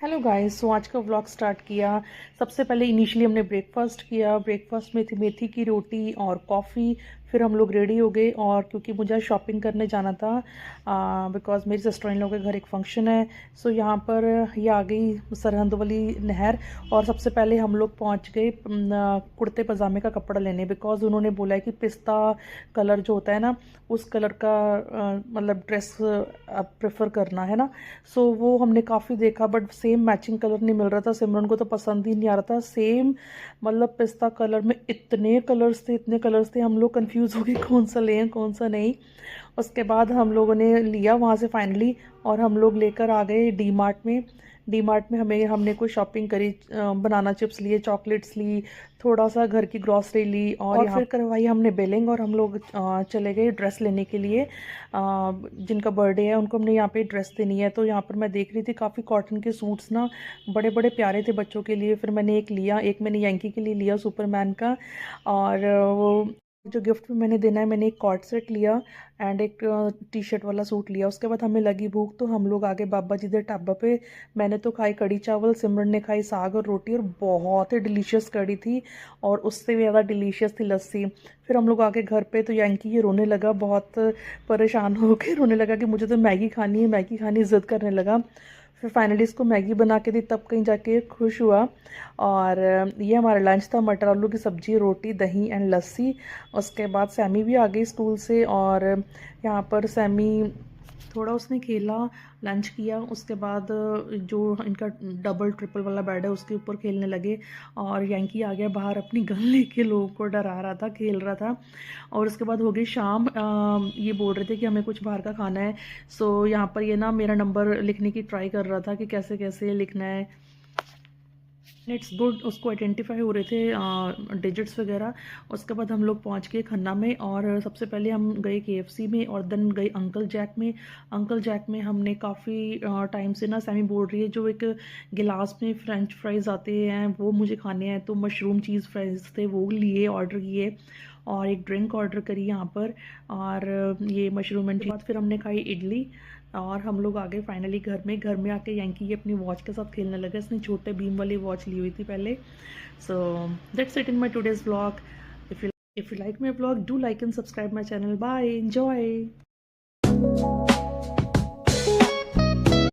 Hello guys, सो आज का vlog start किया। सबसे पहले इनिशियली हमने ब्रेकफास्ट किया। ब्रेकफास्ट में थी मेथी की रोटी और कॉफ़ी। फिर हम लोग रेडी हो गए और क्योंकि मुझे शॉपिंग करने जाना था बिकॉज़ मेरी सिस्टर इन लोगों के घर एक फंक्शन है। सो यहाँ पर ये आ गई सरहंद वाली नहर। और सबसे पहले हम लोग पहुँच गए कुर्ते पजामे का कपड़ा लेने, बिकॉज़ उन्होंने बोला है कि पिस्ता कलर जो होता है ना, उस कलर का मतलब ड्रेस प्रेफर करना है ना। सो वो हमने काफ़ी देखा बट सेम मैचिंग कलर नहीं मिल रहा था। सिमरन को तो पसंद ही नहीं आ रहा था। सेम मतलब पिस्ता कलर में इतने कलर्स थे, हम लोग कंफ्यूज हो गए कौन सा लें कौन सा नहीं। उसके बाद हम लोगों ने लिया वहाँ से फाइनली, और हम लोग लेकर आ गए डी मार्ट में। डी मार्ट में हमने कुछ शॉपिंग करी, बनाना चिप्स लिए, चॉकलेट्स ली, थोड़ा सा घर की ग्रॉसरी ली, और फिर करवाई हमने बिलिंग। और हम लोग चले गए ड्रेस लेने के लिए। जिनका बर्थडे है उनको हमने यहाँ पे ड्रेस देनी है। तो यहाँ पर मैं देख रही थी काफ़ी कॉटन के सूट्स ना, बड़े बड़े प्यारे थे बच्चों के लिए। फिर मैंने एक लिया, एक मैंने यंकी के लिए लिया सुपरमैन का। और वो जो गिफ्ट में मैंने देना है, मैंने एक कॉर्ड सेट लिया एंड एक टी शर्ट वाला सूट लिया। उसके बाद हमें लगी भूख तो हम लोग आगे बाबा जी दे ढाबा पे। मैंने तो खाई कड़ी चावल, सिमरन ने खाई साग और रोटी, और बहुत ही डिलीशियस कड़ी थी, और उससे भी ज़्यादा डिलीशियस थी लस्सी। फिर हम लोग आके घर पे तो यंकी ये रोने लगा, बहुत परेशान होकर रोने लगा कि मुझे तो मैगी खानी है, मैगी खानी, ज़िद करने लगा। फिर फाइनली इसको मैगी बना के दी, तब कहीं जाके खुश हुआ। और ये हमारा लंच था, मटर आलू की सब्ज़ी, रोटी, दही एंड लस्सी। उसके बाद सैमी भी आ गई स्कूल से, और यहाँ पर सैमी थोड़ा उसने खेला, लंच किया। उसके बाद जो इनका डबल ट्रिपल वाला बेड है उसके ऊपर खेलने लगे। और यंकी आ गया बाहर अपनी गन लेके, लोगों को डरा रहा था, खेल रहा था। और उसके बाद हो गई शाम। ये बोल रहे थे कि हमें कुछ बाहर का खाना है। सो यहाँ पर ये ना मेरा नंबर लिखने की ट्राई कर रहा था कि कैसे कैसे लिखना है। इट्स गुड, उसको आइडेंटिफाई हो रहे थे डिजिट्स वगैरह। उसके बाद हम लोग पहुंच गए खन्ना में, और सबसे पहले हम गए केएफसी में, और देन गए अंकल जैक में। अंकल जैक में हमने काफ़ी टाइम से ना, सैमी बोल रही है जो एक गिलास में फ्रेंच फ्राइज़ आते हैं वो मुझे खाने हैं, तो मशरूम चीज़ फ्राइज़ थे वो लिए, ऑर्डर किए, और एक ड्रिंक ऑर्डर करी यहाँ पर। और ये मशरूम एंड बाद फिर हमने खाई इडली, और हम लोग आ गए फाइनली घर में आके यंकी ये अपनी वॉच के साथ खेलने लगा। इसने छोटे भीम वाली वॉच ली हुई थी पहले। So that's it in my today's vlog. If you like my vlog, do like and subscribe my channel. Bye, enjoy.